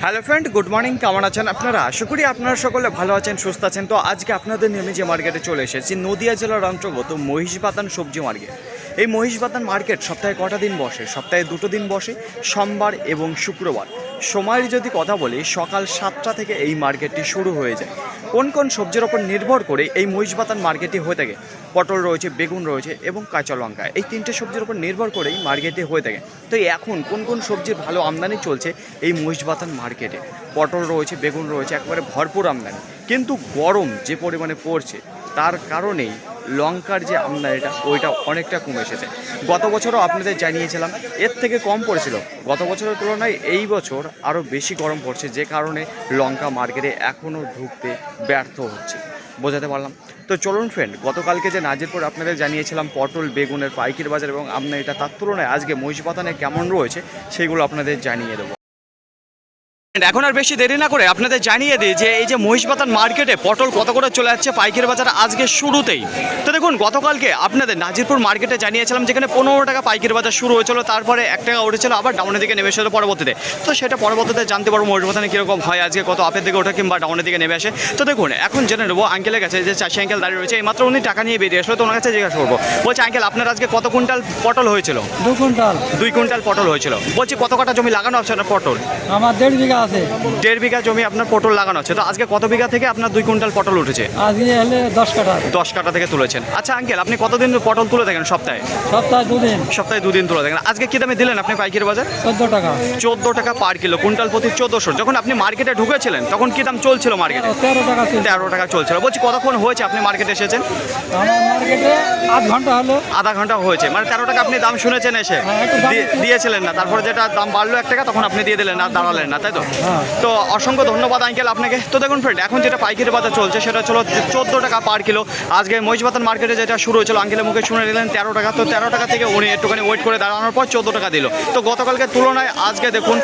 Hello friend, good morning. কেমন আছেন আপনারা? আশা করি আপনারা সকলে ভালো আছেন, সুস্থ আছেন। তো আজকে আপনাদের নিয়ে আমি যে মার্কেটে চলে এসেছি, নদিয়া জেলার অন্তর্গত মহিষবাতান সবজি মার্কেট। এই মহিষবাতান মার্কেট সপ্তাহে কটা দিন বসে? সপ্তাহে 2টো দিন বসে, সোমবার এবং শুক্রবার। সময়ের যদি কথা বলি, সকাল 7টা থেকে এই মার্কেটটি শুরু হয়ে যায়। কোন কোন সবজির ওপর নির্ভর করে এই মহিষবাতান মার্কেটটি হয়ে থাকে? পটল রয়েছে, বেগুন রয়েছে এবং কাঁচা লঙ্কা। এই 3টে সবজির ওপর নির্ভর করেই মার্কেটে হয়ে থাকে। তো এখন কোন কোন সবজির ভালো আমদানি চলছে এই মহিষবাতান মার্কেটে? পটল রয়েছে, বেগুন রয়েছে, একবারে ভরপুর আমদানি। কিন্তু গরম যে পরিমাণে পড়ছে তার কারণেই লঙ্কার যে আমদানিটা ওইটা অনেকটা কমে এসেছে। গত বছরও আপনাদের জানিয়েছিলাম এর থেকে কম পড়েছিল। গত বছরের তুলনায় এই বছর আরও বেশি গরম পড়ছে, যে কারণে লঙ্কা মার্কেটে এখনও ঢুকতে ব্যর্থ হচ্ছে। বোঝাতে পারলাম? তো চলুন ফ্রেন্ড, গতকালকে যে নাজিরপুর আপনাদের জানিয়েছিলাম পটল বেগুনের পাইকারি বাজার এবং আমদানিটা, তার তুলনায় আজকে মহিষবাতানে কেমন রয়েছে সেগুলো আপনাদের জানিয়ে দেবো। এখন আর বেশি দেরি না করে আপনাদের জানিয়ে দিই যে এই যে মহিষবাতান মার্কেটে পটল কত করে চলে যাচ্ছে পাইকারি বাজার আজকে শুরুতেই। তো দেখুন, গতকালকে আপনাদের নাজিরপুর মার্কেটে জানিয়েছিলাম যেখানে 15 টাকা পাইকারি বাজার শুরু হয়েছিল, তারপরে 1 টাকা উঠেছিল, আবার ডাউনের দিকে নেমে এসেছিল পরবর্তীতে। তো সেটা পরবর্তীতে জানতে পারবো মহিষবাতানে কীরকম হয়, আজকে কত আপের দিকে ওঠে কিংবা ডাউনের দিকে নেমে আসে। তো দেখুন, এখন জেনে নেবো আঙ্কেলের কাছে, যে চাষি আঙ্কেল দাঁড়িয়ে রয়েছে, এইমাত্র উনি টাকা নিয়ে বেরিয়ে আসলো। তো ওনার কাছে জিজ্ঞাসা করবো। বলছে, আঙ্কেল আপনার আজকে কত কুইন্টাল পটল হয়েছিল? 2 কুইন্টাল। 2 কুইন্টাল পটল হয়েছিল। বলছি, কত কাটা জমি লাগানো আছে আপনার পটল? আমার 1.5 বিঘা আছে। 1.5 বিঘা জমি আপনার পটল লাগানো আছে। তো আজকে কত বিঘা থেকে আপনার 2 কুইন্টাল পটল উঠেছে? আজকে হলে 10 কাঠা। 10 কাঠা থেকে তুলেছেন। আচ্ছা আঙ্কেল, আপনি কতদিন পটল তুলে থাকেন সপ্তাহে? সপ্তাহে 2 দিন। সপ্তাহে 2 দিন তুলে থাকেন। আজকে কি দামে দিলেন আপনি পাইকারি বাজার? 14 টাকা। 14 টাকা পার কিলো, কুইন্টাল প্রতি 1400। যখন আপনি মার্কেটে ঢুকেছিলেন তখন কি দাম চলছিল মার্কেটে? 13 টাকা ছিল। 13 টাকা চলছিল। বলছি, কতক্ষণ হয়েছে আপনি মার্কেটে এসেছেন? আমার মার্কেটে আধ ঘন্টা হলো। আধা ঘন্টা হয়েছে। মানে 13 টাকা আপনি দাম শুনেছেন এসে দিয়েছিলেন না, তারপরে যেটা দাম বাড়লো 1 টাকা তখন আপনি দিয়ে দিলেন, আর দাঁড়ালেন না, তাই তো? তো অসংখ্য ধন্যবাদ আঙ্কেল আপনাকে। তো দেখুন ফ্রেন্ড, এখন যেটা পাইকারি বাজার চলছে সেটা হলো 14 টাকা পার কিলো। আজকে মহিষবাতান মার্কেটে যেটা শুরু হয়েছিল, আঙ্কেলের মুখে শুনে নিলেন 13 টাকা। তো 13 টাকা থেকে উনি একটুখানি ওয়েট করে দাঁড়ানোর পর 14 টাকা দিল। তো গতকালকের তুলনায় আজকে দেখুন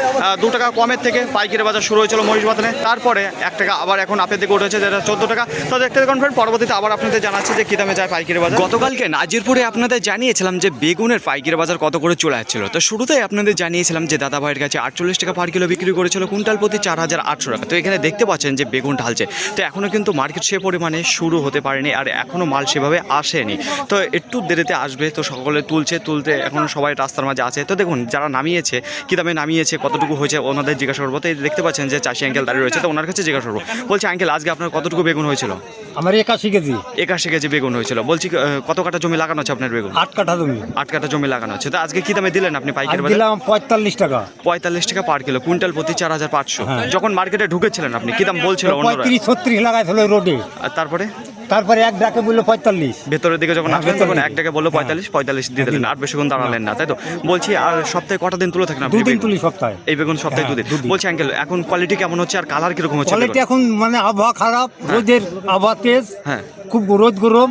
2 টাকা কমের থেকে পাইকারি বাজার শুরু হয়েছিল মহিষবাতানে, তারপরে 1 টাকা আবার এখন আপের দিকে উঠেছে, যেটা 14 টাকা। তো দেখতে দেখুন ফ্রেন্ড, পরবর্তীতে আবার আপনাদের জানাচ্ছি যে কী দামে যায় পাইকারি বাজার। গতকালকে নাজিরপুরে আপনাদের জানিয়েছিলাম যে বেগুনের পাইকারি বাজার কত করে চলে যাচ্ছিল। তো শুরুতেই আপনাদের জানিয়েছিলাম যে দাদা ভাইয়ের কাছে 48 টাকা পার কিলো বিক্রি করেছিল, কুইন্টাল প্রতি 4800 টাকা। তো এখানে দেখতে পাচ্ছেন যে বেগুন ঢালছে। তো এখনও কিন্তু মার্কেট সে পরিমাণে শুরু হতে পারেনি, আর এখনও মাল সেভাবে আসেনি। তো একটু দেরিতে আসবে। তো সকলে তুলতে এখনও সবাই রাস্তার মাঝে আছে। তো দেখুন, যারা নামিয়েছে কী দামে নামিয়েছে, কতটুকু হয়েছে ওনাদের জিজ্ঞাসা করবো। তো দেখতে পাচ্ছেন যে চাষি আঙ্কেল দাঁড়িয়ে রয়েছে। তো ওনার কাছে জিজ্ঞাসা করবো। বলছি, আঙ্কেল আজকে আপনার কতটুকু বেগুন হয়েছিল? আমার 81 কেজি। 81 কেজি বেগুন হয়েছিল। বলছি, কত কাঠা জমি লাগানো আছে আপনার বেগুন? 8 কাঠা জমি। 8 কাঠা জমি লাগানো আছে। তো আজকে কী দামে দিলেন আপনি পাইকারি বাজার? দিলাম 45 টাকা। 45 টাকা পার কিলো, কুইন্টাল প্রতি 4500। যখন মার্কেটে ঢুকেছিলেন আপনি কী দাম বলছিল? 35-36 লাগাইছিল রোডে। আর তারপরে এক ডাকে বললো 45। ভেতরের দিকে যখন আসলেন তখন 1 টাকা বললো 45 দিয়ে দিলেন, আর বেশিক্ষণ দাঁড়ালেন না, তাই তো? বলছি, আর সপ্তাহে কটা দিন তুলে থাকেন আপনি? 2 দিন তুলি সপ্তাহে। এই বেগুন সপ্তাহে 2 দিন। বলছি আঙ্কেল, এখন কোয়ালিটি কেমন হচ্ছে আর কালার কিরকম হচ্ছে? কোয়ালিটি এখন মানে আবহাওয়া খারাপ, রোদের আবহাওয়া তেজ, হ্যাঁ, খুব রোদ গরম,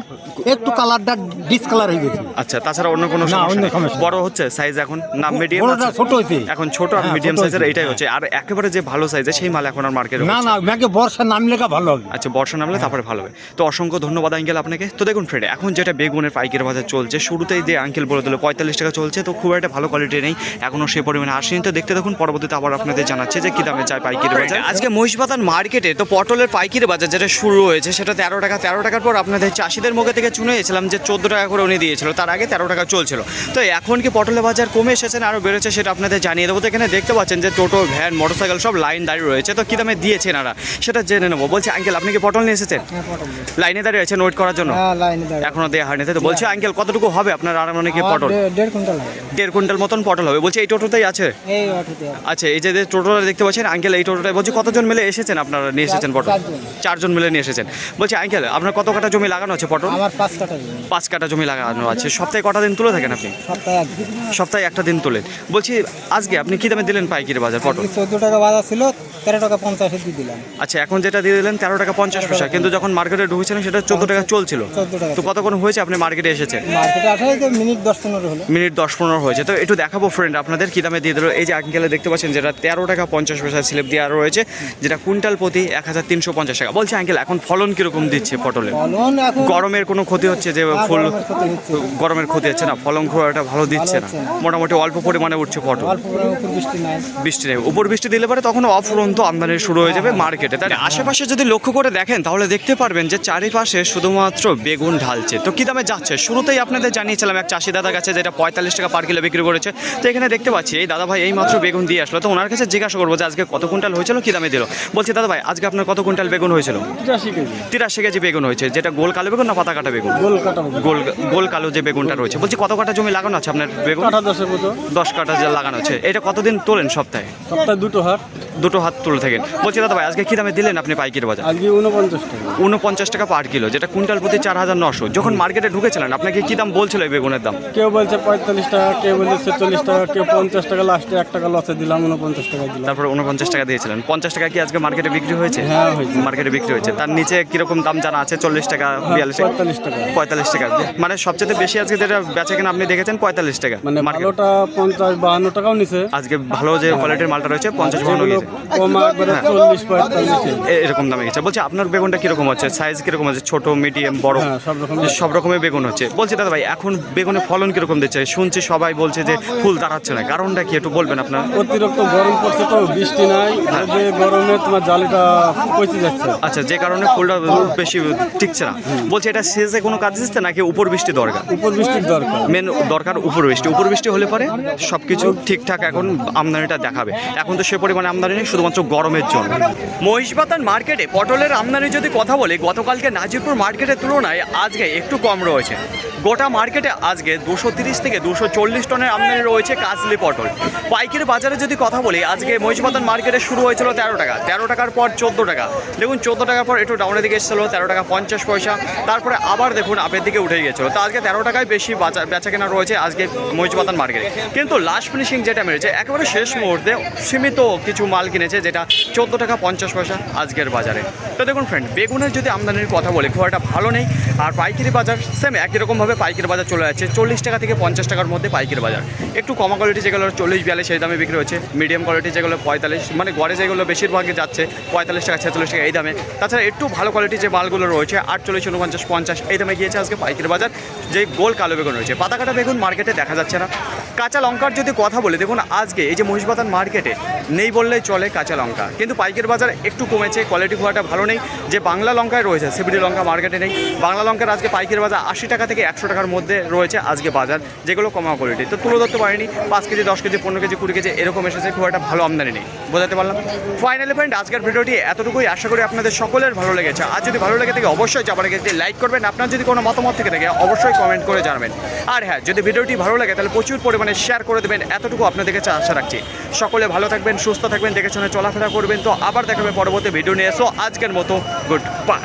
একটু কালারটা ডিসকালার হয়ে গেছে। আচ্ছা, তাছাড়া অন্য কোনো সমস্যা? বড় হচ্ছে সাইজ এখন না মিডিয়াম? বড়টা ছোট হইছে এখন, ছোট আর মিডিয়াম সাইজের এইটাই হচ্ছে। আর একেবারে যে ভালো সাইজের সেই মাল এখন আর মার্কেটে না ম্যাগে বর্ষা নামলে ভালো হবে। আচ্ছা, বর্ষা নামলে তারপরে ভালো হবে। তো অসংখ্য ধন্যবাদ আঙ্কেল আপনাকে। তো দেখুন ফ্রেন্ড, এখন যেটা বেগুনের পাইকারি বাজার চলছে, শুরুতেই যে আঙ্কেল বলে দিল 45 টাকা চলছে। তো খুব একটা ভালো কোয়ালিটি নেই, এখনও সে পরিমাণে আসেনি। তো দেখতে দেখুন, পরবর্তীতে আবার আপনাদের জানাচ্ছে যে কী দামে যায় পাইকারি বাজার। আজকে মহিষবাতান মার্কেটে তো পটলের পাইকারি বাজার যেটা শুরু হয়েছে সেটা 13 টাকা। 13 টাকার পর আপনাদের চাষিদের মুখে থেকে শুনেছিলাম যে 14 টাকা করে উনি দিয়েছিল, তার আগে 13 টাকা চলছিল। তো এখন কি পটলের বাজার কমে এসেছে না আরও বেড়েছে সেটা আপনাদের জানিয়ে দেবো। তো এখানে দেখতে পাচ্ছেন যে টোটো, ভ্যান, মোটরসাইকেল সব লাইন দাঁড়িয়ে রয়েছে। তো কী দামে দিয়েছেন এরা সেটা জেনে নেবো। বলছি আঙ্কেল, আপনি কি পটল নিয়ে এসেছেন? লাইনে দাঁড়িয়ে আছেন ওয়েট করার জন্য? এখনো দেওয়া হয়নি, তাই তো? বলছি আঙ্কেল, কতটুকু হবে আপনার আর মানে কি পটল? 1.5 কুইন্টাল মতন পটল হবে। বলছি এই টোটোতেই আছে? আচ্ছা, এই যে টোটোটা দেখতে পাচ্ছেন আঙ্কেল, এই টোটোটায় বলছি কতজন মিলে এসেছেন আপনারা নিয়ে এসেছেন পটল? 4 জন মিলে নিয়ে এসেছেন। বলছি আঙ্কেল, আপনার কত কাঠা জমি লাগানো আছে পটল? আমার 5 কাঠা জমি। 5 কাঠা জমি লাগানো আছে। সপ্তাহে কটা দিন তুলে থাকেন আপনি? সপ্তাহে 1টা দিন তোলেন। বলছি আজকে আপনি কী দামে দিলেন পাইকারি বাজার পটল? 14 টাকা বাজার ছিল, 13 টাকা 50 দিয়ে দিলাম। আচ্ছা, এখন যেটা দিয়ে দিলেন 13 টাকা 50 পয়সা, কিন্তু যখন মার্কেটে ঢুকেছিলেন সেটা 14 টাকা চলছিল। 14 টাকা। তো কতক্ষণ হয়েছে আপনি মার্কেটে এসেছেন? মার্কেটে আঠাই তো মিনিট 10-15 হলো। মিনিট 10-15 হয়েছে। তো একটু দেখাবো ফ্রেন্ড আপনাদের কী দামে দিয়ে দিল। এই যে আঙ্কেলে দেখতে পাচ্ছেন যেটা 13 টাকা 50 পয়সা স্লিপ দেওয়া রয়েছে, যেটা কুইন্টাল প্রতি 1350 টাকা। বলছে আঙ্কেল এখন ফলন কীরকম দিচ্ছে পটলে? ফলন এখন গরমের কোনো ক্ষতি হচ্ছে যে ফুল গরমের ক্ষতি হচ্ছে। গরমের ক্ষতি হচ্ছে না, ফলন খুব একটা ভালো দিচ্ছে না, হচ্ছে না। মোটামুটি অল্প পরিমাণে উঠছে পটল। অল্প করে উপর বৃষ্টি নাই। বৃষ্টি নেই, উপর বৃষ্টি দিলে পরে তখন অফুরন্ত আমদানি শুরু হয়ে যাবে মার্কেটে। তাই আশেপাশে যদি লক্ষ্য করে দেখেন তাহলে দেখতে পারবেন যে চারিপাশে শুধুমাত্র বেগুন ঢালছে। তো কী দামে যাচ্ছে শুরুতেই আপনাদের জানিয়েছিলাম এক চাষি দাদার কাছে যেটা 45 টাকা পার কিলো বিক্রি করেছে। তো এখানে দেখতে পাচ্ছি এই দাদা ভাই এই মাত্র বেগুন দিয়ে আসলো। তো ওনার কাছে জিজ্ঞাসা করবো যে আজকে কত কুইন্টাল হয়েছিল, কী দামে দিল। বলছি দাদা ভাই আজকে আপনার কত কুইন্টাল বেগুন হয়েছিল? 83 কেজি। 83 কেজি বেগুন হয়েছে, যেটা গোল কালো বেগুন না পাতা কাটা বেগুন? গোল কাটা গোল গোল কালো যে বেগুনটা রয়েছে। বলছি কত কাটা জমি লাগানো আছে আপনার বেগুন? কাটা 10 মতো। 10 কাটা যে লাগানো আছে। এটা কতদিন তোলেন সপ্তাহে? সপ্তাহে দুটো হাট। দুটো হাত তুলে থাকেন। বলছি দাদা ভাই আজকে কী দামে দিলেন আপনি পাইকারি বাজার? আজকে 49 টাকা। 49 টাকা পার কিলো, যেটা কুইন্টাল প্রতি 4900। যখন মার্কেটে ঢুকেছিলেন আপনাকে কী দাম বলছিল এই বেগুনের দাম? কেউ বলছে 45 টাকা, কেউ বলছে 46 টাকা, কেউ 50 টাকা, লাস্টে 1 টাকা লসে দিলাম, 49 টাকা দিলাম। তারপর 49 টাকা দিয়েছিলেন। 50 টাকা কি আজকে মার্কেটে বিক্রি হয়েছে? হ্যাঁ, হয়েছে। মার্কেটে বিক্রি হয়েছে। তার নিচে কিরকম দাম জানা আছে? 40 টাকা, 42 টাকা, 45 টাকা। 45 টাকা। মানে সবচেয়ে বেশি আজকে যেটা বেচা কেনা আপনি দেখেছেন 45 টাকা। মানে মার্কেট ভালোটা 50-52 টাকাও নিছে। আজকে ভালো যে কোয়ালিটির মালটা রয়েছে 50-52 যেগুলো গেছে। কমা একবারে 40-45। এরকম দামে গেছে। বলছি আপনার বেগুনটা কিরকম হচ্ছে, সাইজ কিরকম আছে, ছোট মিডিয়াম বড়? হ্যাঁ, সব রকম। সব রকমের বেগুন হচ্ছে। বলছি দাদা ভাই এখন বেগুনের ফলন কিরকম দিচ্ছে? শুনছি সবাই বলছে যে ফুল দাঁড়াচ্ছে না, কারণটা কি একটু বলবেন আপনার? অতিরিক্ত গরম পড়ছে তো, বৃষ্টি নাই, যে গরমে তোমার জালিটা পচে যাচ্ছে। আচ্ছা, যে কারণে ফুলটা বেশি টিকছে না। বলছি এটা সেজে কোনো কাজ দিচ্ছে নাকি উপর বৃষ্টি দরকার? উপর বৃষ্টির দরকার। মেন দরকার উপর বৃষ্টি। উপর বৃষ্টি হলে পরে সব কিছু ঠিকঠাক এখন আমদানিটা দেখাবে। এখন তো সে পরিমাণে আমদানি নেই, শুধুমাত্র গরমের জন্য। মহিষবাতান মার্কেটে পটলের আমদানি যদি কথা বলি, গতকালকে নাজিরপুর মার্কেটের তুলনায় আজকে একটু কম রয়েছে। গোটা মার্কেটে আজকে 230 থেকে 240 টনের আমদানি রয়েছে কাজলি পটল। পাইকারি বাজারে যদি কথা বলি, আজকে মহিষবাতান মার্কেটে শুরু হয়েছিল 13 টাকা, 13 টাকার পর 14 টাকা, দেখুন 14 টাকার পর একটু ডাউনের দিকে এসেছিলো 13 টাকা 50 পয়সা, তারপরে আবার দেখুন আপের দিকে উঠে গিয়েছিলো। তো আজকে 13 টাকায় বেশি বেচা কেনা রয়েছে আজকে মহিষবাতান মার্কেটে। কিন্তু লাস্ট ফিনিশিং যেটা মেরেছে একেবারে শেষ মুহূর্তে সীমিত কিছু মাল কিনেছে, যেটা 14 টাকা 50 পয়সা আজকের বাজারে। তো দেখুন ফ্রেন্ড, বেগুনের যদি আমদানির কথা বলি খুব একটা ভালো নেই। আর পাইকারি বাজার সেম একই রকমভাবে পাইকারি বাজার চলে যাচ্ছে 40 টাকা থেকে 50 টাকার মধ্যে পাইকারি বাজার। একটু কমা কোয়ালিটি যেগুলো 40-42 সেই দামে বিক্রি হচ্ছে, মিডিয়াম কোয়ালিটি যেগুলো 45, মানে গড়ে যেগুলো বেশিরভাগই যাচ্ছে 45 টাকা 46 টাকা এই দামে। তাছাড়া একটু ভালো কোয়ালিটি যে মালগুলো রয়েছে 48, 49, 50 এই দামে গিয়েছে আজকে পাইকারি বাজার। যে গোল কালো বেগুন রয়েছে, পাতা কাটা বেগুন মার্কেটে দেখা যাচ্ছে না। কাঁচা লঙ্কার যদি কথা বলি, দেখুন আজকে এই যে মহিষবাতান মার্কেটে নেই বললেই চলে কাঁচা লঙ্কা, কিন্তু পাইকারি বাজার একটু কমেছে, কোয়ালিটি খুব একটা ভালো নেই। যে বাংলা লঙ্কায় রয়েছে সিবিডি লঙ্কা মার্কেটে নেই। বাংলা লঙ্কার আজকে পাইকারি বাজার 80 টাকা থেকে 100 টাকার মধ্যে রয়েছে আজকে বাজার, যেগুলো কমা কোয়ালিটি। তো তুলে ধরতে পারিনি, 5 কেজি 10 কেজি 15 কেজি 20 কেজি এরকম এসেছে, খুব একটা ভালো আমদানি নেই, বোঝাতে পারলাম। ফাইনালি ফ্রেন্ড, আজকের ভিডিওটি এতটুকুই, আশা করি আপনাদের সকলের ভালো লেগেছে। আর যদি ভালো লেগে থাকে অবশ্যই যাবার আগে লাইক করবেন, আপনার যদি কোনো মতামত থেকে থাকে অবশ্যই কমেন্ট করে জানাবেন। আর হ্যাঁ, যদি ভিডিওটি ভালো লাগে তাহলে প্রচুর পরিমাণে শেয়ার করে দেবেন, এতটুকু আপনাদের কাছে আশা রাখছি। সকলে ভালো থাকবেন, সুস্থ থাকবেন, দেখে শুনে চলাফেরা করবেন। তো আবার দেখাবে পরবর্তী ভিডিও নিয়ে। সো আজকের মতো গুড বাই।